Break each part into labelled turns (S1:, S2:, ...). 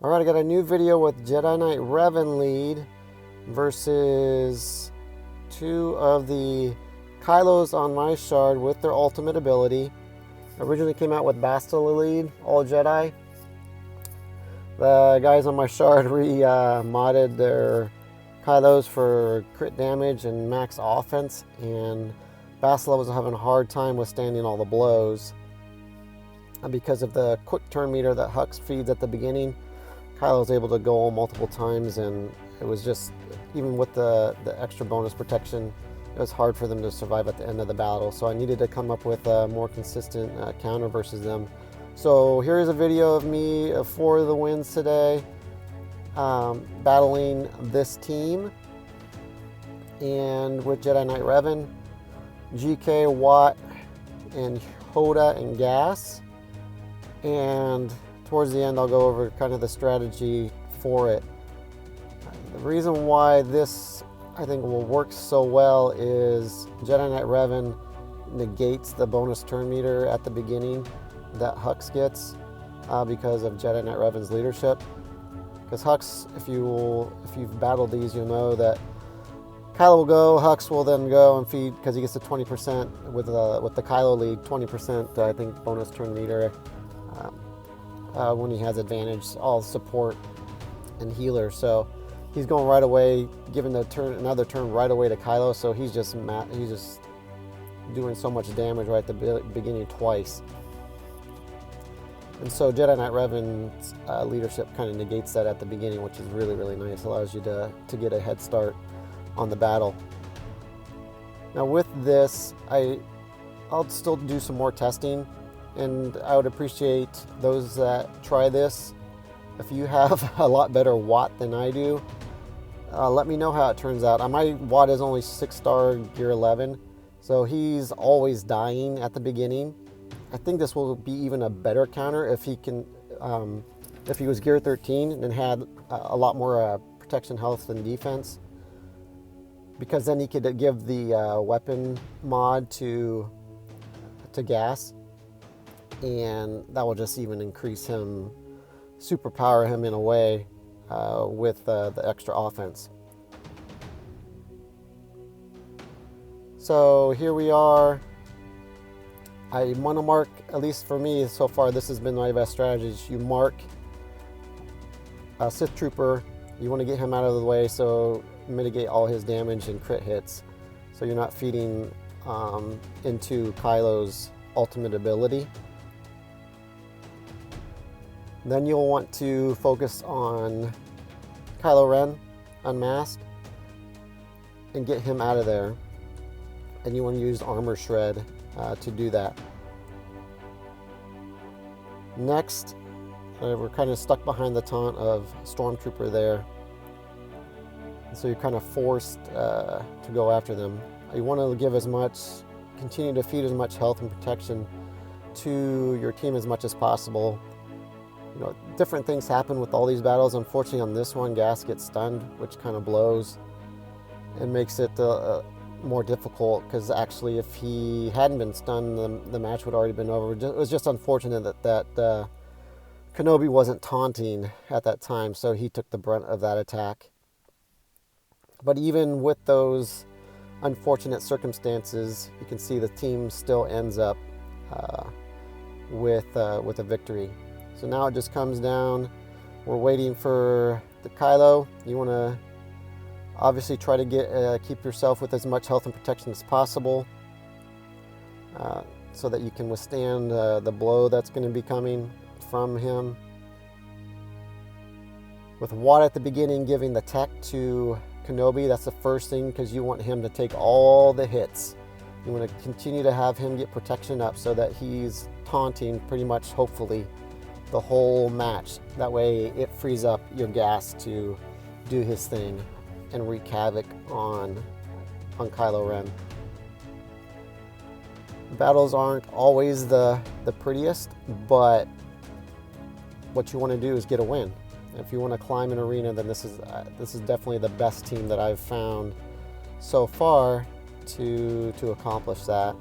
S1: Alright, I got a new video with Jedi Knight Revan lead versus two of the Kylos on my shard with their ultimate ability. Originally came out with Bastila lead, all Jedi. The guys on my shard modded their Kylos for crit damage and max offense, and Bastila was having a hard time withstanding all the blows. And because of the quick turn meter that Hux feeds at the beginning, Kylo was able to go multiple times, and it was just, even with the extra bonus protection, it was hard for them to survive at the end of the battle. So I needed to come up with a more consistent counter versus them. So here is a video of me for the wins today, battling this team, and with Jedi Knight Revan, GK, Watt, and Hoda and Gas. And towards the end, I'll go over kind of the strategy for it. The reason why this, I think, will work so well is Jedi Knight Revan negates the bonus turn meter at the beginning that Hux gets because of Jedi Knight Revan's leadership. Because Hux, if you've battled these, you'll know that Kylo will go, Hux will then go and feed, because he gets a 20% with the Kylo lead, 20% I think bonus turn meter. When he has advantage, all support and healer. So he's going right away, giving another turn right away to Kylo. So he's just doing so much damage right at the beginning twice. And so Jedi Knight Revan's leadership kind of negates that at the beginning, which is really, really nice. Allows you to get a head start on the battle. Now with this, I'll still do some more testing, and I would appreciate those that try this. If you have a lot better Watt than I do, let me know how it turns out. My Watt is only 6-star gear 11, so he's always dying at the beginning. I think this will be even a better counter if he can, if he was gear 13 and had a lot more protection, health, and defense, because then he could give the weapon mod to Gas, and that will just even increase him, superpower him in a way with the extra offense. So here we are. I want to mark, at least for me so far, this has been my best strategy. You mark a Sith Trooper, you want to get him out of the way so mitigate all his damage and crit hits, so you're not feeding into Kylo's ultimate ability. Then you'll want to focus on Kylo Ren unmasked and get him out of there. And you want to use Armor Shred to do that. Next, we're kind of stuck behind the taunt of Stormtrooper there. And so you're kind of forced to go after them. You want to give continue to feed as much health and protection to your team as much as possible. You know, different things happen with all these battles. Unfortunately, on this one, Gas gets stunned, which kind of blows and makes it more difficult, because actually if he hadn't been stunned, the match would already been over. It was just unfortunate that Kenobi wasn't taunting at that time, so he took the brunt of that attack. But even with those unfortunate circumstances, you can see the team still ends up with a victory. So now it just comes down, we're waiting for the Kylo. You want to obviously try to keep yourself with as much health and protection as possible, so that you can withstand the blow that's going to be coming from him. With Watt at the beginning giving the tech to Kenobi, that's the first thing, because you want him to take all the hits. You want to continue to have him get protection up so that he's taunting pretty much, hopefully, the whole match. That way it frees up your Gas to do his thing and wreak havoc on Kylo Ren. Battles aren't always the prettiest, but what you want to do is get a win. If you want to climb an arena, then this is definitely the best team that I've found so far to accomplish that.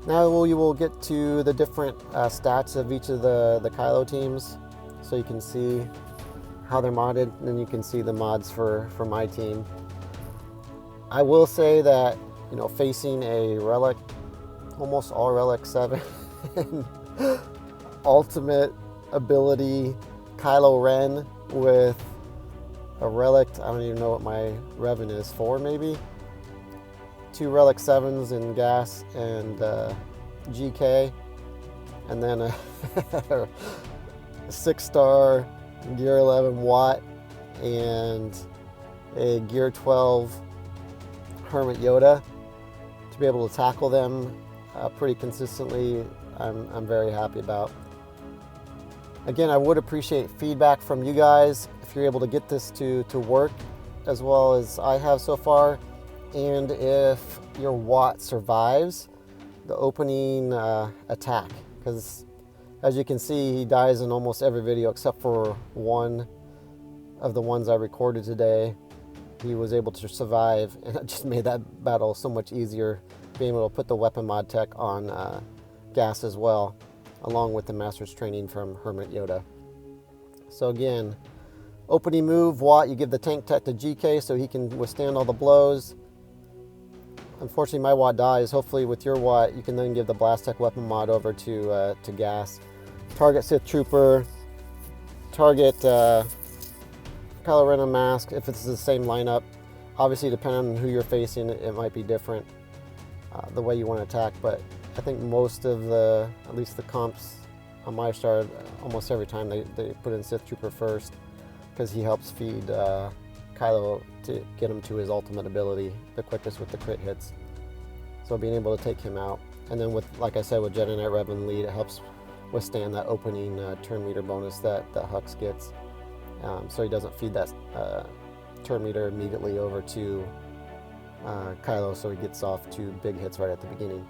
S1: Now you will get to the different stats of each of the Kylo teams, so you can see how they're modded, and then you can see the mods for my team. I will say that, you know, facing a Relic, almost all Relic 7, ultimate ability Kylo Ren with a Relic, I don't even know what my Revan is, 4 maybe? 2 Relic 7s in gas and GK, and then a 6-star Gear 11 Watt and a Gear 12 Hermit Yoda. To be able to tackle them pretty consistently, I'm very happy about. Again, I would appreciate feedback from you guys if you're able to get this to work as well as I have so far, and if your Watt survives the opening attack, because as you can see, he dies in almost every video except for one of the ones I recorded today. He was able to survive, and it just made that battle so much easier, being able to put the weapon mod tech on gas as well, along with the master's training from Hermit Yoda. So again, opening move, Watt, you give the tank tech to GK so he can withstand all the blows. Unfortunately, my Watt dies. Hopefully with your Watt, you can then give the blast tech weapon mod over to gas. Target Sith Trooper, target Kylo Ren on mask if it's the same lineup. Obviously, depending on who you're facing, it might be different the way you want to attack, but I think most of at least the comps on my star, almost every time they put in Sith Trooper first, because he helps feed Kylo to get him to his ultimate ability the quickest with the crit hits. So being able to take him out, and then with, like I said, with Jedi Knight Revan lead, it helps withstand that opening turn meter bonus that Hux gets. So he doesn't feed that turn meter immediately over to Kylo, so he gets off 2 big hits right at the beginning.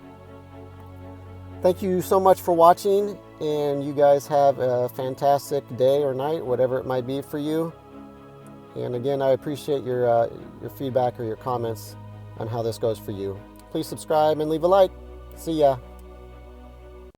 S1: Thank you so much for watching, and you guys have a fantastic day or night, whatever it might be for you. And again, I appreciate your feedback or your comments on how this goes for you. Please subscribe and leave a like. See ya.